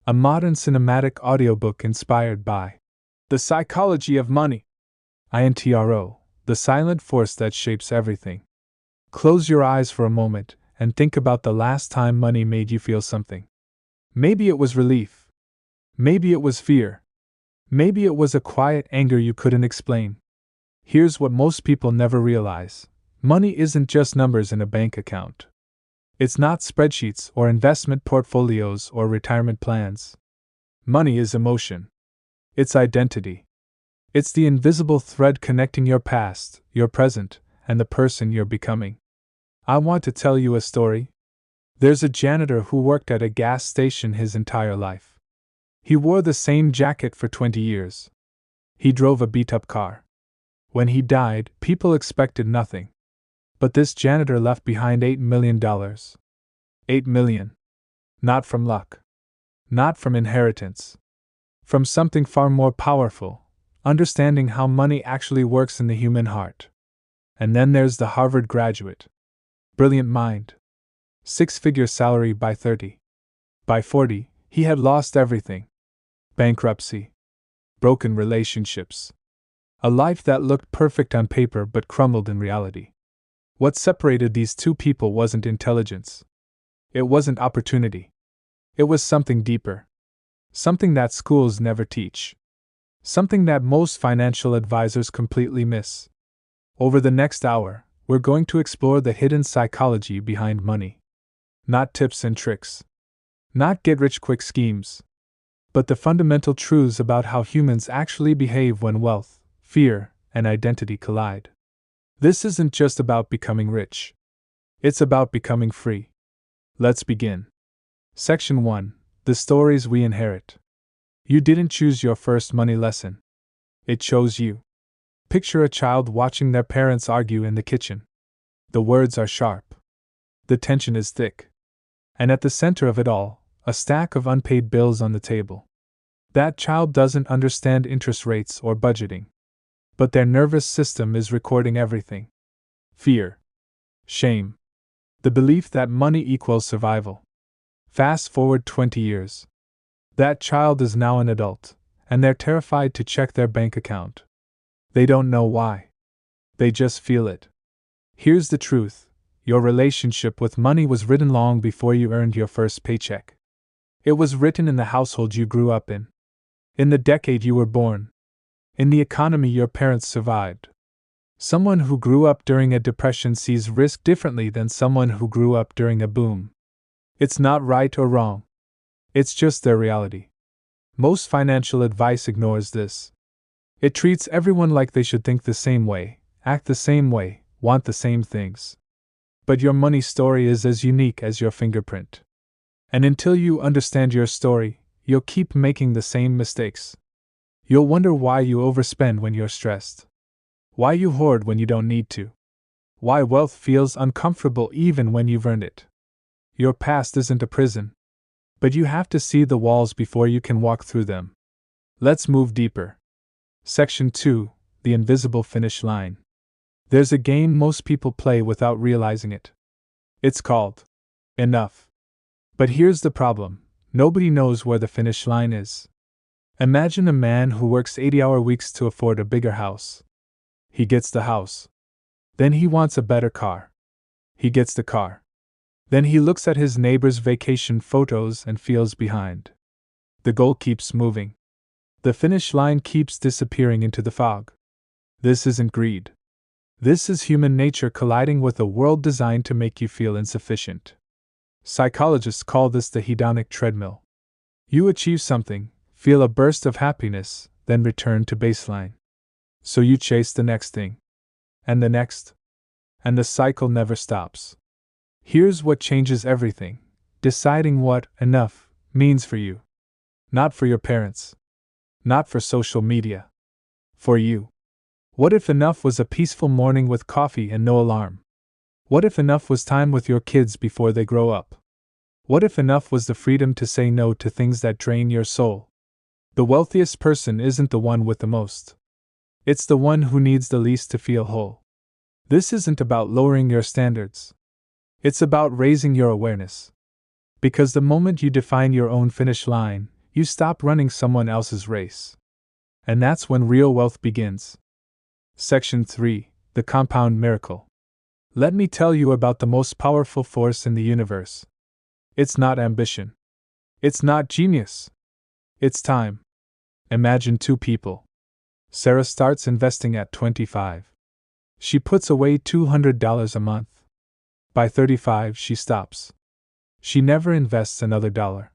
a modern cinematic audiobook inspired by The Psychology of Money. INTRO, the silent force that shapes everything. Close your eyes for a moment and think about the last time money made you feel something. Maybe it was relief. Maybe it was fear. Maybe it was a quiet anger you couldn't explain. Here's what most people never realize: money isn't just numbers in a bank account. It's not spreadsheets or investment portfolios or retirement plans. Money is emotion. It's identity. It's the invisible thread connecting your past, your present, and the person you're becoming. I want to tell you a story. There's a janitor who worked at a gas station his entire life. He wore the same jacket for 20 years. He drove a beat-up car. When he died, people expected nothing. But this janitor left behind $8 million. $8 million. Not from luck. Not from inheritance. From something far more powerful: understanding how money actually works in the human heart. And then there's the Harvard graduate. Brilliant mind. Six-figure salary by 30. By 40, he had lost everything. Bankruptcy. Broken relationships. A life that looked perfect on paper but crumbled in reality. What separated these two people wasn't intelligence. It wasn't opportunity. It was something deeper. Something that schools never teach. Something that most financial advisors completely miss. Over the next hour, we're going to explore the hidden psychology behind money. Not tips and tricks. Not get-rich-quick schemes. But the fundamental truths about how humans actually behave when wealth, fear, and identity collide. This isn't just about becoming rich. It's about becoming free. Let's begin. Section 1. The stories we inherit. You didn't choose your first money lesson. It chose you. Picture a child watching their parents argue in the kitchen. The words are sharp. The tension is thick. And at the center of it all, a stack of unpaid bills on the table. That child doesn't understand interest rates or budgeting. But their nervous system is recording everything. Fear. Shame. The belief that money equals survival. Fast forward 20 years. That child is now an adult, and they're terrified to check their bank account. They don't know why. They just feel it. Here's the truth: your relationship with money was written long before you earned your first paycheck. It was written in the household you grew up in the decade you were born, in the economy your parents survived. Someone who grew up during a depression sees risk differently than someone who grew up during a boom. It's not right or wrong. It's just their reality. Most financial advice ignores this. It treats everyone like they should think the same way, act the same way, want the same things. But your money story is as unique as your fingerprint. And until you understand your story, you'll keep making the same mistakes. You'll wonder why you overspend when you're stressed. Why you hoard when you don't need to. Why wealth feels uncomfortable even when you've earned it. Your past isn't a prison. But you have to see the walls before you can walk through them. Let's move deeper. Section 2. The invisible finish line. There's a game most people play without realizing it. It's called enough. But here's the problem: nobody knows where the finish line is. Imagine a man who works 80-hour weeks to afford a bigger house. He gets the house. Then he wants a better car. He gets the car. Then he looks at his neighbor's vacation photos and feels behind. The goal keeps moving. The finish line keeps disappearing into the fog. This isn't greed. This is human nature colliding with a world designed to make you feel insufficient. Psychologists call this the hedonic treadmill. You achieve something, feel a burst of happiness, then return to baseline. So you chase the next thing. And the next. And the cycle never stops. Here's what changes everything: deciding what enough means for you. Not for your parents. Not for social media. For you. What if enough was a peaceful morning with coffee and no alarm? What if enough was time with your kids before they grow up? What if enough was the freedom to say no to things that drain your soul? The wealthiest person isn't the one with the most. It's the one who needs the least to feel whole. This isn't about lowering your standards. It's about raising your awareness. Because the moment you define your own finish line, you stop running someone else's race. And that's when real wealth begins. Section 3: The Compound Miracle. Let me tell you about the most powerful force in the universe. It's not ambition. It's not genius. It's time. Imagine two people. Sarah starts investing at 25. She puts away $200 a month. By 35, she stops. She never invests another dollar.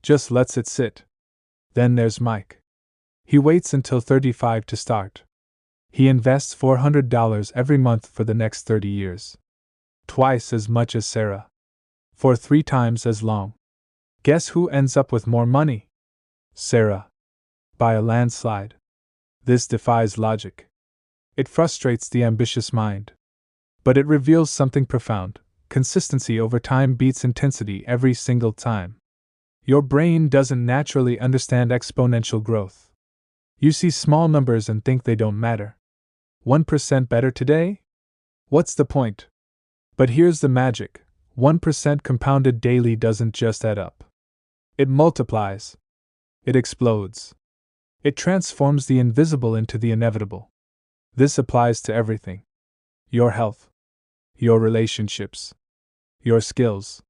Just lets it sit. Then there's Mike. He waits until 35 to start. He invests $400 every month for the next 30 years. Twice as much as Sarah. For 3 times as long. Guess who ends up with more money? Sarah. By a landslide. This defies logic. It frustrates the ambitious mind. But it reveals something profound. Consistency over time beats intensity every single time. Your brain doesn't naturally understand exponential growth. You see small numbers and think they don't matter. 1% better today? What's the point? But here's the magic. 1% compounded daily doesn't just add up. It multiplies. It explodes. It transforms the invisible into the inevitable. This applies to everything. Your health. Your relationships. Your skills.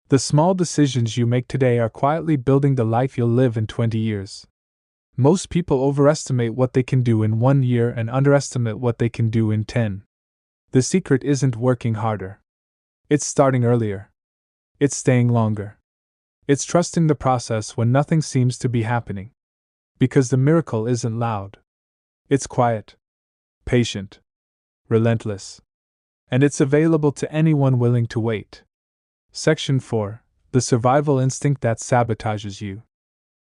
The small decisions you make today are quietly building the life you'll live in 20 years. Most people overestimate what they can do in 1 year and underestimate what they can do in 10. The secret isn't working harder. It's starting earlier. It's staying longer. It's trusting the process when nothing seems to be happening. Because the miracle isn't loud. It's quiet. Patient. Relentless. And it's available to anyone willing to wait. Section 4: The survival instinct that sabotages you.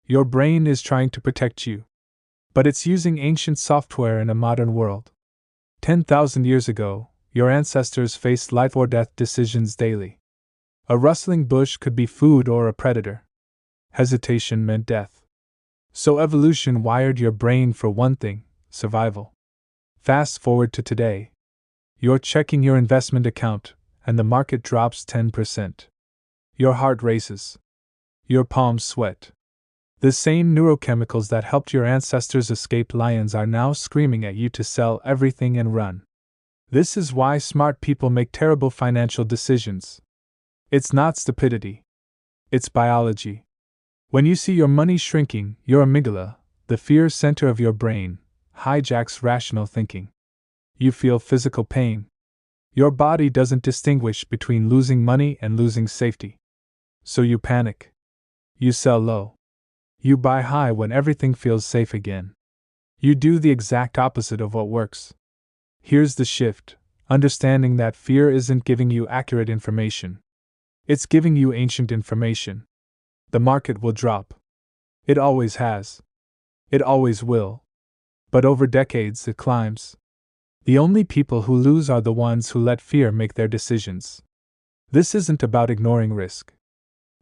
Your brain is trying to protect you. But it's using ancient software in a modern world. 10,000 years ago, your ancestors faced life or death decisions daily. A rustling bush could be food or a predator. Hesitation meant death. So evolution wired your brain for one thing: survival. Fast forward to today. You're checking your investment account, and the market drops 10%. Your heart races. Your palms sweat. The same neurochemicals that helped your ancestors escape lions are now screaming at you to sell everything and run. This is why smart people make terrible financial decisions. It's not stupidity. It's biology. When you see your money shrinking, your amygdala, the fear center of your brain, hijacks rational thinking. You feel physical pain. Your body doesn't distinguish between losing money and losing safety. So you panic. You sell low. You buy high when everything feels safe again. You do the exact opposite of what works. Here's the shift: understanding that fear isn't giving you accurate information. It's giving you ancient information. The market will drop. It always has. It always will. But over decades it climbs. The only people who lose are the ones who let fear make their decisions. This isn't about ignoring risk.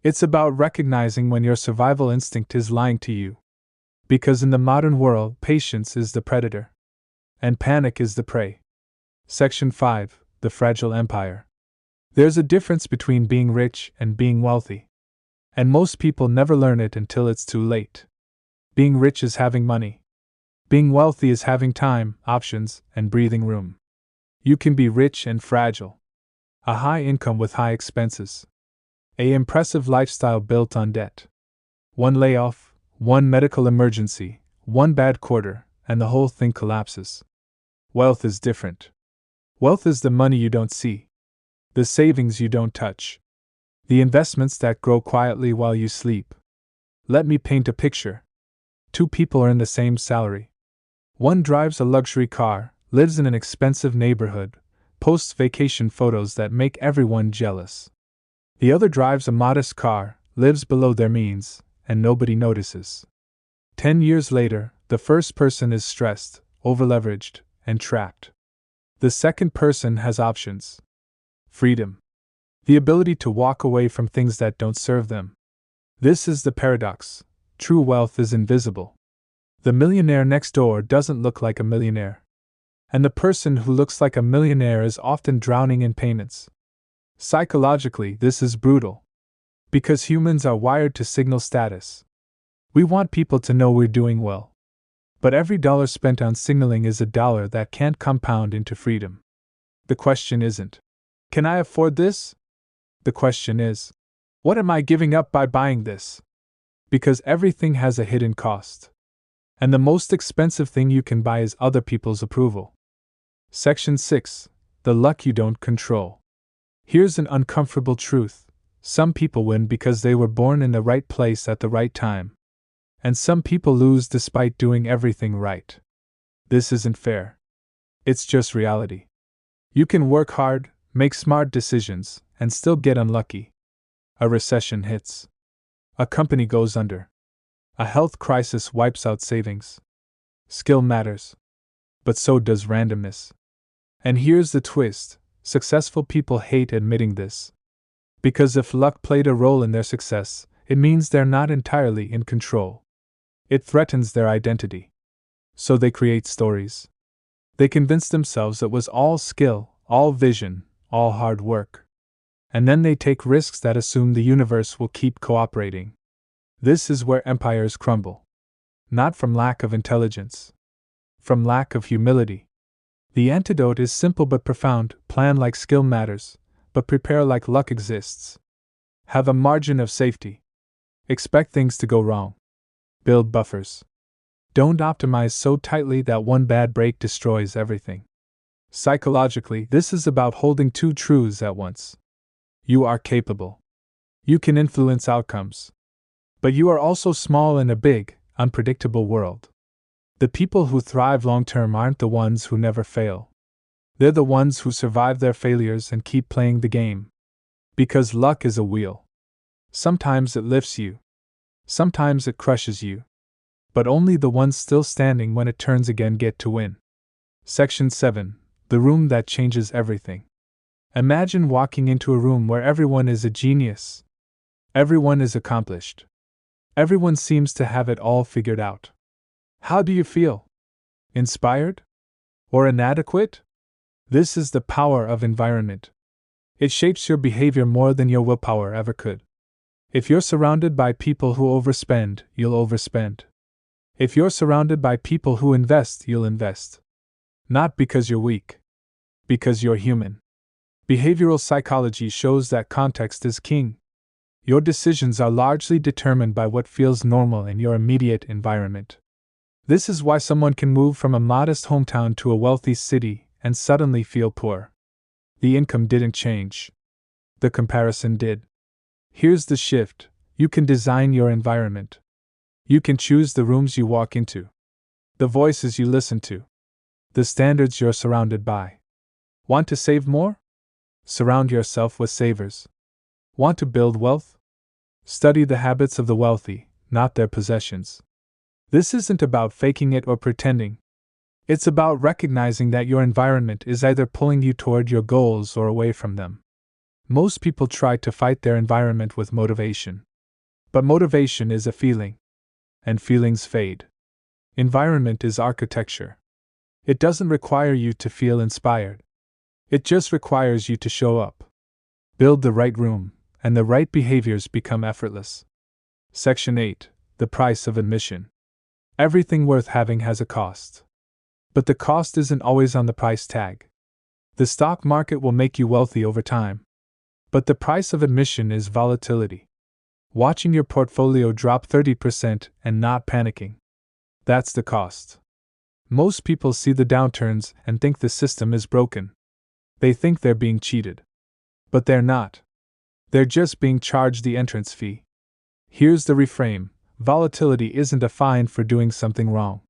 It's about recognizing when your survival instinct is lying to you. Because in the modern world, patience is the predator. And panic is the prey. Section 5: The Fragile Empire. There's a difference between being rich and being wealthy. And most people never learn it until it's too late. Being rich is having money. Being wealthy is having time, options, and breathing room. You can be rich and fragile. A high income with high expenses. An impressive lifestyle built on debt. One layoff, one medical emergency, one bad quarter, and the whole thing collapses. Wealth is different. Wealth is the money you don't see. The savings you don't touch. The investments that grow quietly while you sleep. Let me paint a picture. 2 people are in the same salary. One drives a luxury car, lives in an expensive neighborhood, posts vacation photos that make everyone jealous. The other drives a modest car, lives below their means, and nobody notices. 10 years later, the first person is stressed, overleveraged, and trapped. The second person has options. Freedom. The ability to walk away from things that don't serve them. This is the paradox. True wealth is invisible. The millionaire next door doesn't look like a millionaire. And the person who looks like a millionaire is often drowning in payments. Psychologically, this is brutal. Because humans are wired to signal status. We want people to know we're doing well. But every dollar spent on signaling is a dollar that can't compound into freedom. The question isn't, can I afford this? The question is, what am I giving up by buying this? Because everything has a hidden cost. And the most expensive thing you can buy is other people's approval. Section 6. The luck you don't control. Here's an uncomfortable truth. Some people win because they were born in the right place at the right time. And some people lose despite doing everything right. This isn't fair. It's just reality. You can work hard, make smart decisions, and still get unlucky. A recession hits. A company goes under. A health crisis wipes out savings. Skill matters. But so does randomness. And here's the twist: successful people hate admitting this. Because if luck played a role in their success, it means they're not entirely in control. It threatens their identity. So they create stories. They convince themselves it was all skill, all vision, all hard work. And then they take risks that assume the universe will keep cooperating. This is where empires crumble. Not from lack of intelligence. From lack of humility. The antidote is simple but profound: plan like skill matters, but prepare like luck exists. Have a margin of safety. Expect things to go wrong. Build buffers. Don't optimize so tightly that one bad break destroys everything. Psychologically, this is about holding two truths at once. You are capable. You can influence outcomes. But you are also small in a big, unpredictable world. The people who thrive long-term aren't the ones who never fail. They're the ones who survive their failures and keep playing the game. Because luck is a wheel. Sometimes it lifts you. Sometimes it crushes you. But only the ones still standing when it turns again get to win. Section 7. The room that changes everything. Imagine walking into a room where everyone is a genius. Everyone is accomplished. Everyone seems to have it all figured out. How do you feel? Inspired? Or inadequate? This is the power of environment. It shapes your behavior more than your willpower ever could. If you're surrounded by people who overspend, you'll overspend. If you're surrounded by people who invest, you'll invest. Not because you're weak. Because you're human. Behavioral psychology shows that context is king. Your decisions are largely determined by what feels normal in your immediate environment. This is why someone can move from a modest hometown to a wealthy city and suddenly feel poor. The income didn't change. The comparison did. Here's the shift: you can design your environment. You can choose the rooms you walk into, the voices you listen to, the standards you're surrounded by. Want to save more? Surround yourself with savers. Want to build wealth? Study the habits of the wealthy, not their possessions. This isn't about faking it or pretending. It's about recognizing that your environment is either pulling you toward your goals or away from them. Most people try to fight their environment with motivation. But motivation is a feeling. And feelings fade. Environment is architecture. It doesn't require you to feel inspired. It just requires you to show up. Build the right room, and the right behaviors become effortless. Section 8. The price of admission. Everything worth having has a cost. But the cost isn't always on the price tag. The stock market will make you wealthy over time. But the price of admission is volatility. Watching your portfolio drop 30% and not panicking. That's the cost. Most people see the downturns and think the system is broken. They think they're being cheated. But they're not. They're just being charged the entrance fee. Here's the reframe: volatility isn't a fine for doing something wrong.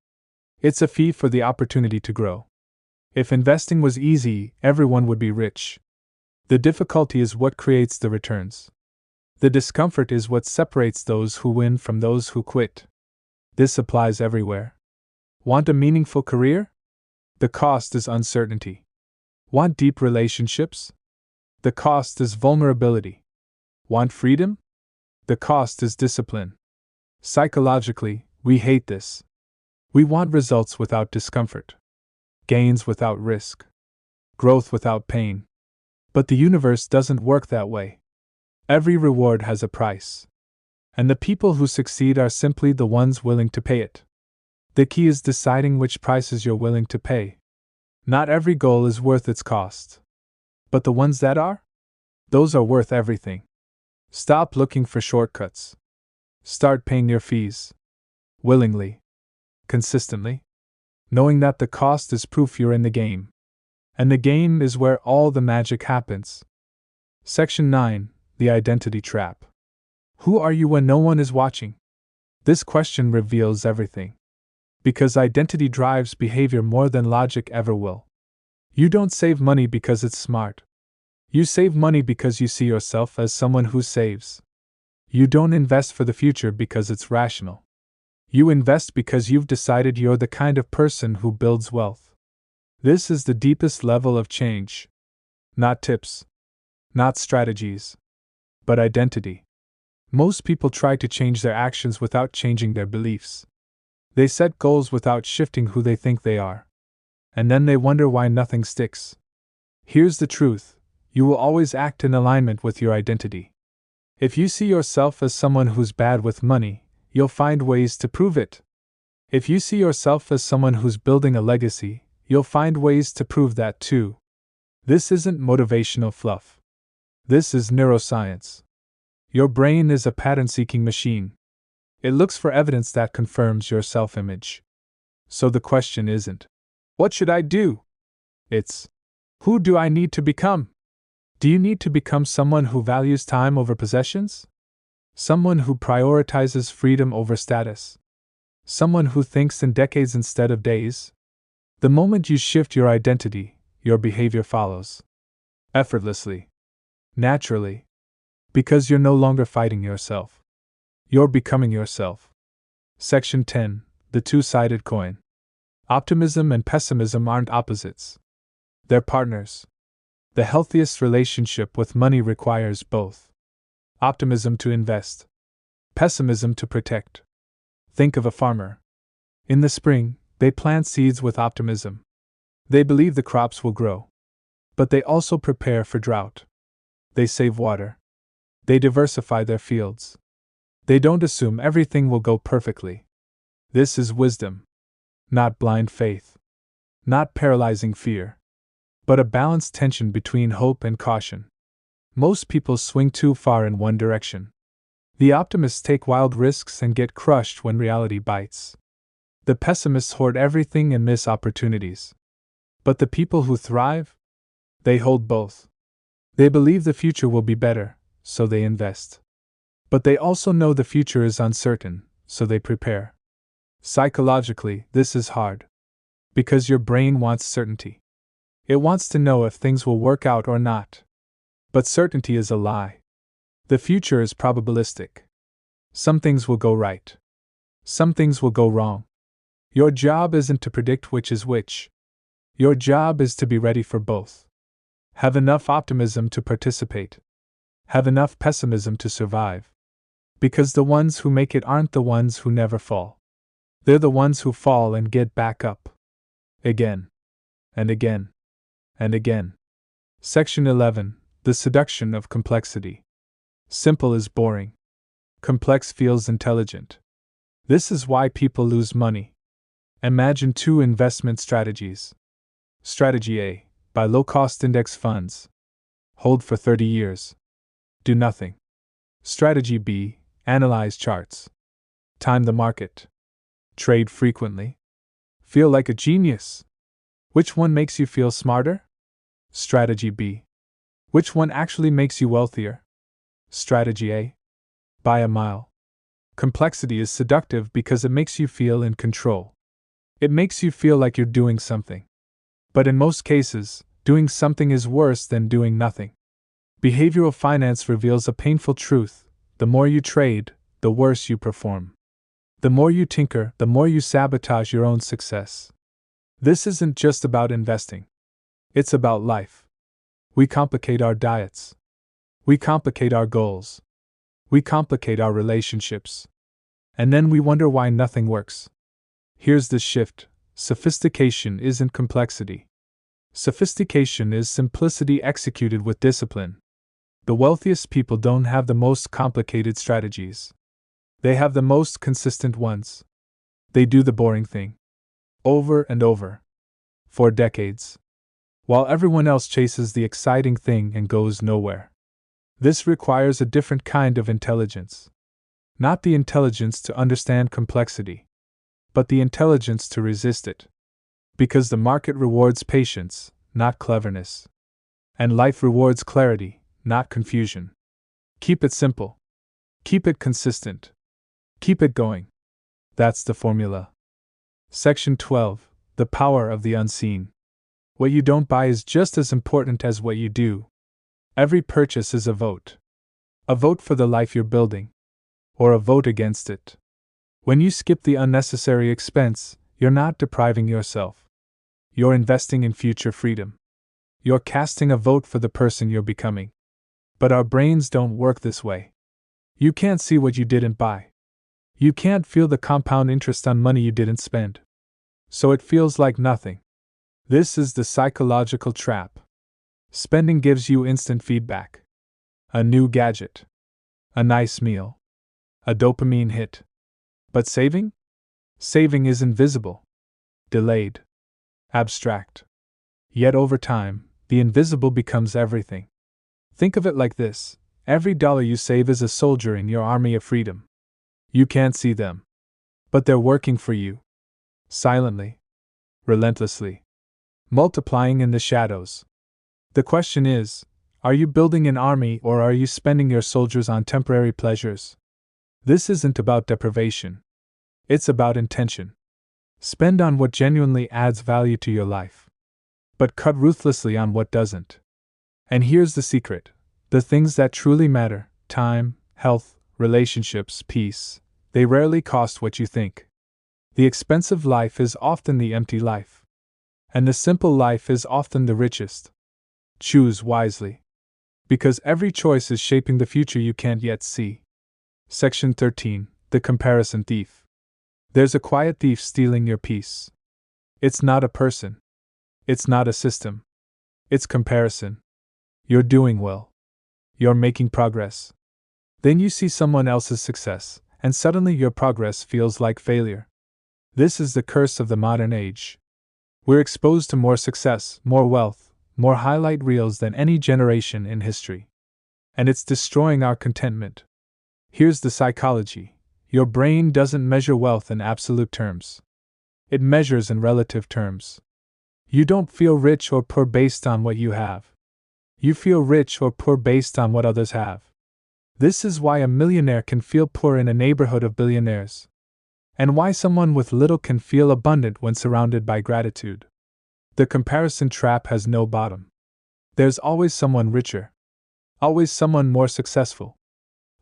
It's a fee for the opportunity to grow. If investing was easy, everyone would be rich. The difficulty is what creates the returns. The discomfort is what separates those who win from those who quit. This applies everywhere. Want a meaningful career? The cost is uncertainty. Want deep relationships? The cost is vulnerability. Want freedom? The cost is discipline. Psychologically, we hate this. We want results without discomfort. Gains without risk. Growth without pain. But the universe doesn't work that way. Every reward has a price. And the people who succeed are simply the ones willing to pay it. The key is deciding which prices you're willing to pay. Not every goal is worth its cost. But the ones that are? Those are worth everything. Stop looking for shortcuts. Start paying your fees. Willingly. Consistently. Knowing that the cost is proof you're in the game. And the game is where all the magic happens. Section 9. The Identity Trap. Who are you when no one is watching? This question reveals everything. Because identity drives behavior more than logic ever will. You don't save money because it's smart. You save money because you see yourself as someone who saves. You don't invest for the future because it's rational. You invest because you've decided you're the kind of person who builds wealth. This is the deepest level of change. Not tips. Not strategies. But identity. Most people try to change their actions without changing their beliefs. They set goals without shifting who they think they are. And then they wonder why nothing sticks. Here's the truth. You will always act in alignment with your identity. If you see yourself as someone who's bad with money, you'll find ways to prove it. If you see yourself as someone who's building a legacy, you'll find ways to prove that too. This isn't motivational fluff. This is neuroscience. Your brain is a pattern-seeking machine. It looks for evidence that confirms your self-image. So the question isn't, what should I do? It's, who do I need to become? Do you need to become someone who values time over possessions? Someone who prioritizes freedom over status? Someone who thinks in decades instead of days? The moment you shift your identity, your behavior follows. Effortlessly. Naturally. Because you're no longer fighting yourself. You're becoming yourself. Section 10. The Two-Sided Coin. Optimism and pessimism aren't opposites. They're partners. The healthiest relationship with money requires both. Optimism to invest. Pessimism to protect. Think of a farmer. In the spring, they plant seeds with optimism. They believe the crops will grow. But they also prepare for drought. They save water. They diversify their fields. They don't assume everything will go perfectly. This is wisdom. Not blind faith. Not paralyzing fear. But a balanced tension between hope and caution. Most people swing too far in one direction. The optimists take wild risks and get crushed when reality bites. The pessimists hoard everything and miss opportunities. But the people who thrive? They hold both. They believe the future will be better, so they invest. But they also know the future is uncertain, so they prepare. Psychologically, this is hard. Because your brain wants certainty. It wants to know if things will work out or not. But certainty is a lie. The future is probabilistic. Some things will go right. Some things will go wrong. Your job isn't to predict which is which. Your job is to be ready for both. Have enough optimism to participate. Have enough pessimism to survive. Because the ones who make it aren't the ones who never fall. They're the ones who fall and get back up. Again. And again. And again. Section 11. The Seduction of Complexity. Simple is boring. Complex feels intelligent. This is why people lose money. Imagine two investment strategies. Strategy A. Buy low-cost index funds. Hold for 30 years. Do nothing. Strategy B. Analyze charts. Time the market. Trade frequently. Feel like a genius. Which one makes you feel smarter? Strategy B. Which one actually makes you wealthier? Strategy A. Buy a mile. Complexity is seductive because it makes you feel in control. It makes you feel like you're doing something. But in most cases, doing something is worse than doing nothing. Behavioral finance reveals a painful truth: the more you trade, the worse you perform. The more you tinker, the more you sabotage your own success. This isn't just about investing. It's about life. We complicate our diets. We complicate our goals. We complicate our relationships. And then we wonder why nothing works. Here's the shift: sophistication isn't complexity. Sophistication is simplicity executed with discipline. The wealthiest people don't have the most complicated strategies. They have the most consistent ones. They do the boring thing. Over and over. For decades. While everyone else chases the exciting thing and goes nowhere. This requires a different kind of intelligence. Not the intelligence to understand complexity, but the intelligence to resist it. Because the market rewards patience, not cleverness. And life rewards clarity, not confusion. Keep it simple. Keep it consistent. Keep it going. That's the formula. Section 12. The power of the unseen. What you don't buy is just as important as what you do. Every purchase is a vote. A vote for the life you're building. Or a vote against it. When you skip the unnecessary expense, you're not depriving yourself. You're investing in future freedom. You're casting a vote for the person you're becoming. But our brains don't work this way. You can't see what you didn't buy. You can't feel the compound interest on money you didn't spend. So it feels like nothing. This is the psychological trap. Spending gives you instant feedback. A new gadget. A nice meal. A dopamine hit. But saving? Saving is invisible. Delayed. Abstract. Yet over time, the invisible becomes everything. Think of it like this: every dollar you save is a soldier in your army of freedom. You can't see them. But they're working for you. Silently. Relentlessly. Multiplying in the shadows. The question is, are you building an army or are you spending your soldiers on temporary pleasures? This isn't about deprivation. It's about intention. Spend on what genuinely adds value to your life. But cut ruthlessly on what doesn't. And here's the secret: the things that truly matter, time, health, relationships, peace, they rarely cost what you think. The expensive life is often the empty life. And the simple life is often the richest. Choose wisely. Because every choice is shaping the future you can't yet see. Section 13. The Comparison Thief. There's a quiet thief stealing your peace. It's not a person. It's not a system. It's comparison. You're doing well. You're making progress. Then you see someone else's success, and suddenly your progress feels like failure. This is the curse of the modern age. We're exposed to more success, more wealth, more highlight reels than any generation in history. And it's destroying our contentment. Here's the psychology. Your brain doesn't measure wealth in absolute terms. It measures in relative terms. You don't feel rich or poor based on what you have. You feel rich or poor based on what others have. This is why a millionaire can feel poor in a neighborhood of billionaires. And why someone with little can feel abundant when surrounded by gratitude. The comparison trap has no bottom. There's always someone richer. Always someone more successful.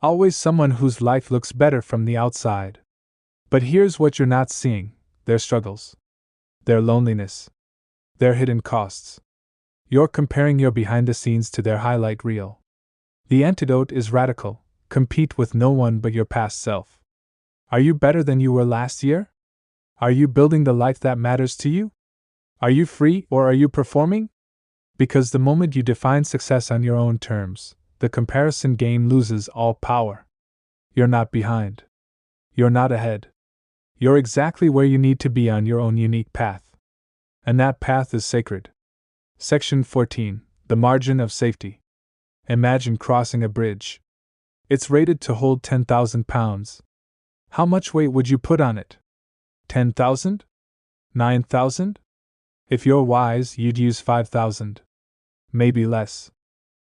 Always someone whose life looks better from the outside. But here's what you're not seeing: their struggles. Their loneliness. Their hidden costs. You're comparing your behind the scenes to their highlight reel. The antidote is radical: compete with no one but your past self. Are you better than you were last year? Are you building the life that matters to you? Are you free or are you performing? Because the moment you define success on your own terms, the comparison game loses all power. You're not behind. You're not ahead. You're exactly where you need to be on your own unique path. And that path is sacred. Section 14. The Margin of Safety. Imagine crossing a bridge. It's rated to hold 10,000 pounds. How much weight would you put on it? 10,000? 9,000? If you're wise, you'd use 5,000. Maybe less.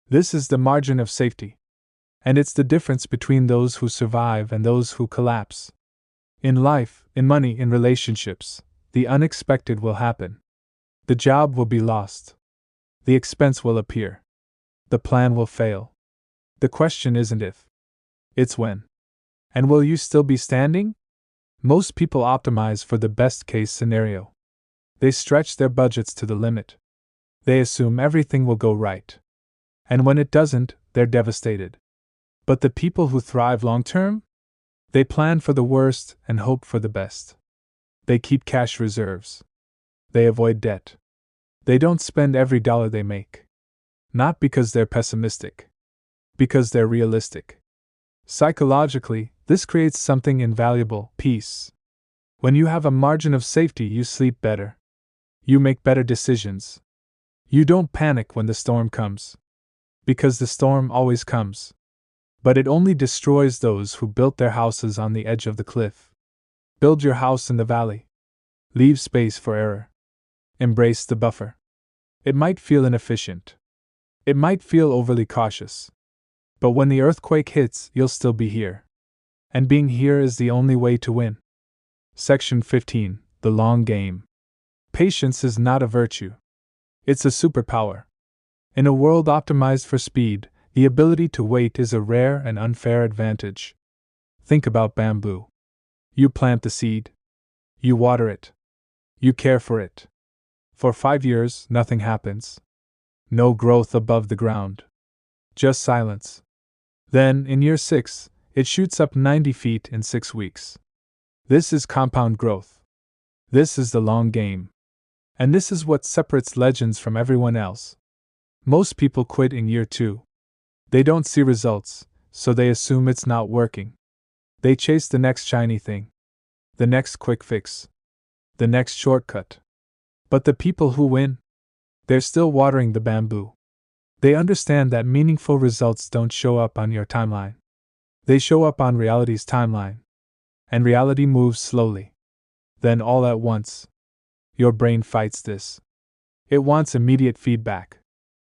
This is the margin of safety. And it's the difference between those who survive and those who collapse. In life, in money, in relationships, the unexpected will happen. The job will be lost. The expense will appear. The plan will fail. The question isn't if. It's when. And will you still be standing? Most people optimize for the best case scenario. They stretch their budgets to the limit. They assume everything will go right. And when it doesn't, they're devastated. But the people who thrive long term? They plan for the worst and hope for the best. They keep cash reserves. They avoid debt. They don't spend every dollar they make. Not because they're pessimistic. Because they're realistic. Psychologically, This creates something invaluable: peace. When you have a margin of safety, you sleep better. You make better decisions. You don't panic when the storm comes. Because the storm always comes. But it only destroys those who built their houses on the edge of the cliff. Build your house in the valley. Leave space for error. Embrace the buffer. It might feel inefficient. It might feel overly cautious. But when the earthquake hits, you'll still be here. And being here is the only way to win. Section 15. The long game. Patience is not a virtue. It's a superpower. In a world optimized for speed, the ability to wait is a rare and unfair advantage. Think about bamboo. You plant the seed. You water it. You care for it. For 5 years, nothing happens. No growth above the ground. Just silence. Then, in year 6, it shoots up 90 feet in 6 weeks. This is compound growth. This is the long game. And this is what separates legends from everyone else. Most people quit in year 2. They don't see results, so they assume it's not working. They chase the next shiny thing. The next quick fix. The next shortcut. But the people who win? They're still watering the bamboo. They understand that meaningful results don't show up on your timeline. They show up on reality's timeline. And reality moves slowly. Then all at once. Your brain fights this. It wants immediate feedback.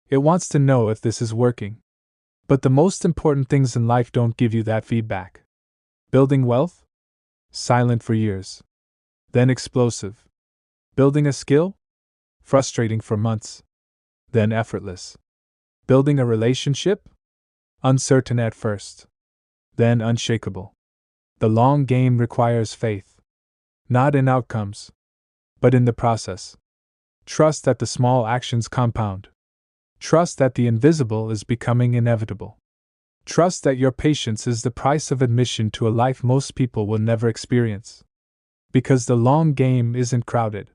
It wants to know if this is working. But the most important things in life don't give you that feedback. Building wealth? Silent for years. Then explosive. Building a skill? Frustrating for months. Then effortless. Building a relationship? Uncertain at first. Then unshakable. The long game requires faith. Not in outcomes, but in the process. Trust that the small actions compound. Trust that the invisible is becoming inevitable. Trust that your patience is the price of admission to a life most people will never experience. Because the long game isn't crowded.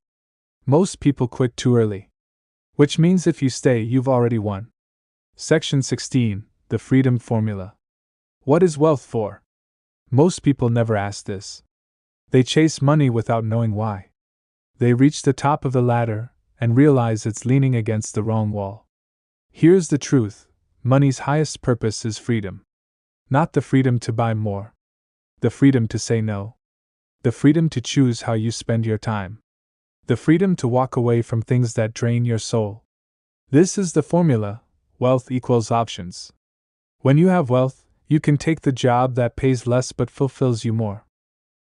Most people quit too early. Which means if you stay, you've already won. Section 16. The Freedom Formula. What is wealth for? Most people never ask this. They chase money without knowing why. They reach the top of the ladder and realize it's leaning against the wrong wall. Here's the truth: money's highest purpose is freedom. Not the freedom to buy more. The freedom to say no. The freedom to choose how you spend your time. The freedom to walk away from things that drain your soul. This is the formula: wealth equals options. When you have wealth, you can take the job that pays less but fulfills you more.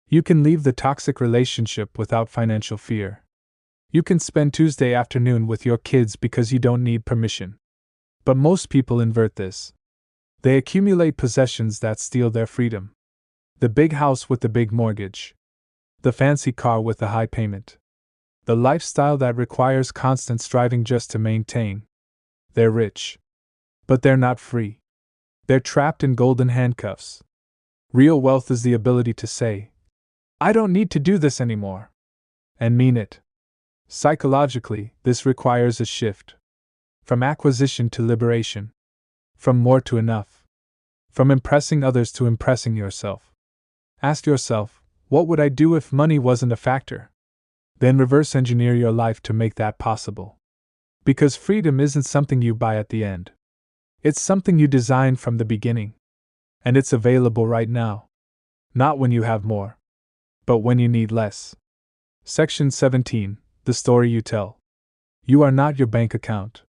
You can leave the toxic relationship without financial fear. You can spend Tuesday afternoon with your kids because you don't need permission. But most people invert this. They accumulate possessions that steal their freedom. The big house with the big mortgage. The fancy car with the high payment. The lifestyle that requires constant striving just to maintain. They're rich. But they're not free. They're trapped in golden handcuffs. Real wealth is the ability to say, "I don't need to do this anymore," and mean it. Psychologically, this requires a shift. From acquisition to liberation. From more to enough. From impressing others to impressing yourself. Ask yourself, what would I do if money wasn't a factor? Then reverse engineer your life to make that possible. Because freedom isn't something you buy at the end. It's something you design from the beginning. And it's available right now. Not when you have more, but when you need less. Section 17. The story you tell. You are not your bank account.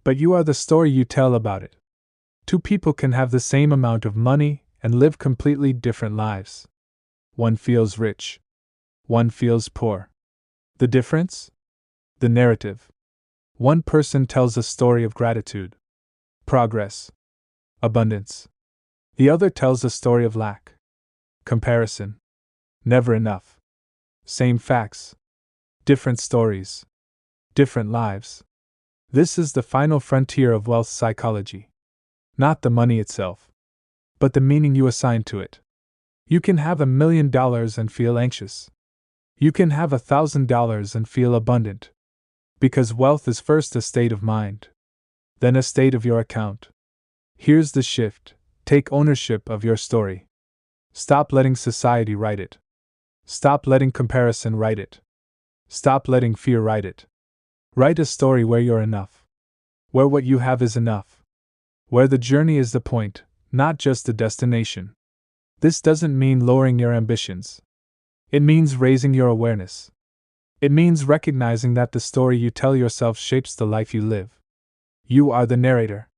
But you are the story you tell about it. Two people can have the same amount of money and live completely different lives. One feels rich. One feels poor. The difference? The narrative. One person tells a story of gratitude, progress, abundance. The other tells a story of lack, comparison, never enough. Same facts. Different stories. Different lives. This is the final frontier of wealth psychology. Not the money itself, but the meaning you assign to it. You can have $1 million and feel anxious. You can have $1,000 and feel abundant. Because wealth is first a state of mind, then a state of your account. Here's the shift: take ownership of your story. Stop letting society write it. Stop letting comparison write it. Stop letting fear write it. Write a story where you're enough. Where what you have is enough. Where the journey is the point, not just the destination. This doesn't mean lowering your ambitions. It means raising your awareness. It means recognizing that the story you tell yourself shapes the life you live. You are the narrator,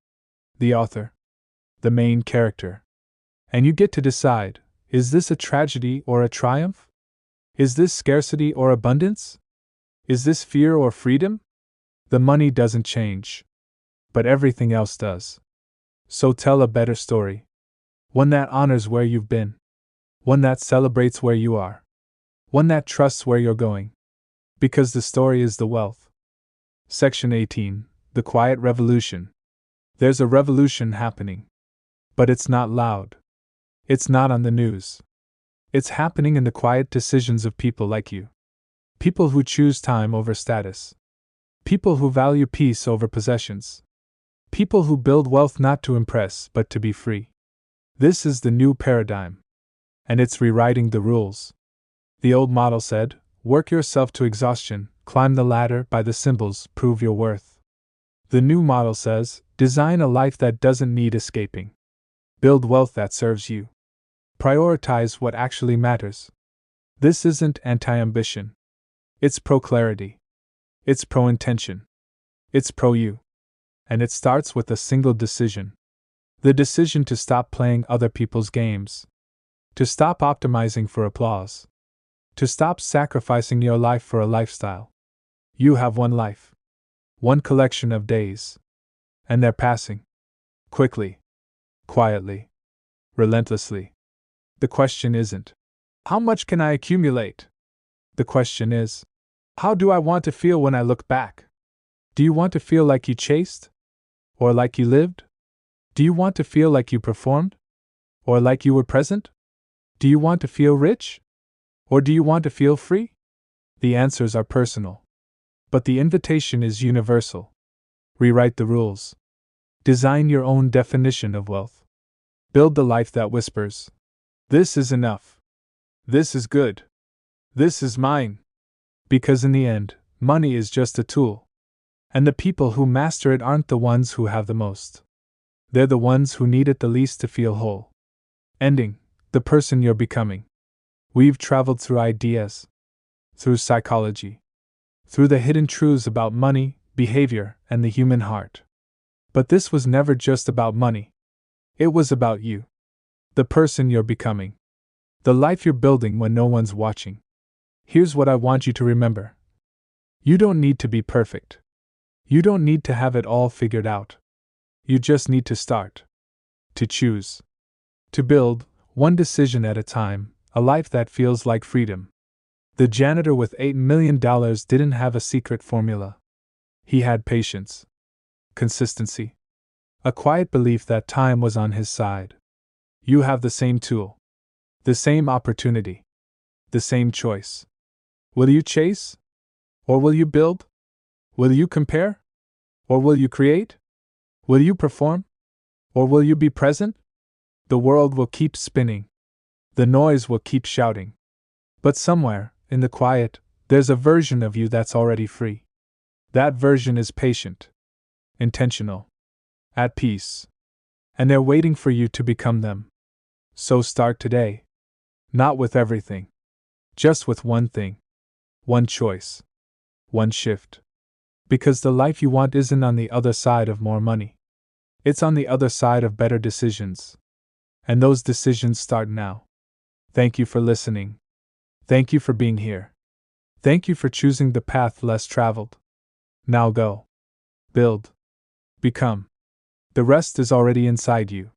the author, the main character. And you get to decide, is this a tragedy or a triumph? Is this scarcity or abundance? Is this fear or freedom? The money doesn't change, but everything else does. So tell a better story. One that honors where you've been. One that celebrates where you are. One that trusts where you're going. Because the story is the wealth. Section 18. The Quiet Revolution. There's a revolution happening. But it's not loud. It's not on the news. It's happening in the quiet decisions of people like you. People who choose time over status. People who value peace over possessions. People who build wealth not to impress but to be free. This is the new paradigm. And it's rewriting the rules. The old model said, work yourself to exhaustion, climb the ladder by the symbols, prove your worth. The new model says, design a life that doesn't need escaping. Build wealth that serves you. Prioritize what actually matters. This isn't anti-ambition. It's pro-clarity. It's pro-intention. It's pro-you. And it starts with a single decision. The decision to stop playing other people's games. To stop optimizing for applause. To stop sacrificing your life for a lifestyle. You have one life. One collection of days. And they're passing. Quickly. Quietly. Relentlessly. The question isn't, how much can I accumulate? The question is, how do I want to feel when I look back? Do you want to feel like you chased? Or like you lived? Do you want to feel like you performed? Or like you were present? Do you want to feel rich? Or do you want to feel free? The answers are personal. But the invitation is universal. Rewrite the rules. Design your own definition of wealth. Build the life that whispers, this is enough. This is good. This is mine. Because in the end, money is just a tool. And the people who master it aren't the ones who have the most. They're the ones who need it the least to feel whole. Ending, the person you're becoming. We've traveled through ideas, through psychology, through the hidden truths about money, behavior, and the human heart. But this was never just about money. It was about you. The person you're becoming. The life you're building when no one's watching. Here's what I want you to remember. You don't need to be perfect. You don't need to have it all figured out. You just need to start. To choose. To build, one decision at a time, a life that feels like freedom. The janitor with $8 million didn't have a secret formula. He had patience. Consistency. A quiet belief that time was on his side. You have the same tool. The same opportunity. The same choice. Will you chase? Or will you build? Will you compare? Or will you create? Will you perform? Or will you be present? The world will keep spinning. The noise will keep shouting. But somewhere, in the quiet, there's a version of you that's already free. That version is patient. Intentional. At peace. And they're waiting for you to become them. So start today. Not with everything. Just with one thing. One choice. One shift. Because the life you want isn't on the other side of more money. It's on the other side of better decisions. And those decisions start now. Thank you for listening. Thank you for being here. Thank you for choosing the path less traveled. Now go. Build. Become. The rest is already inside you.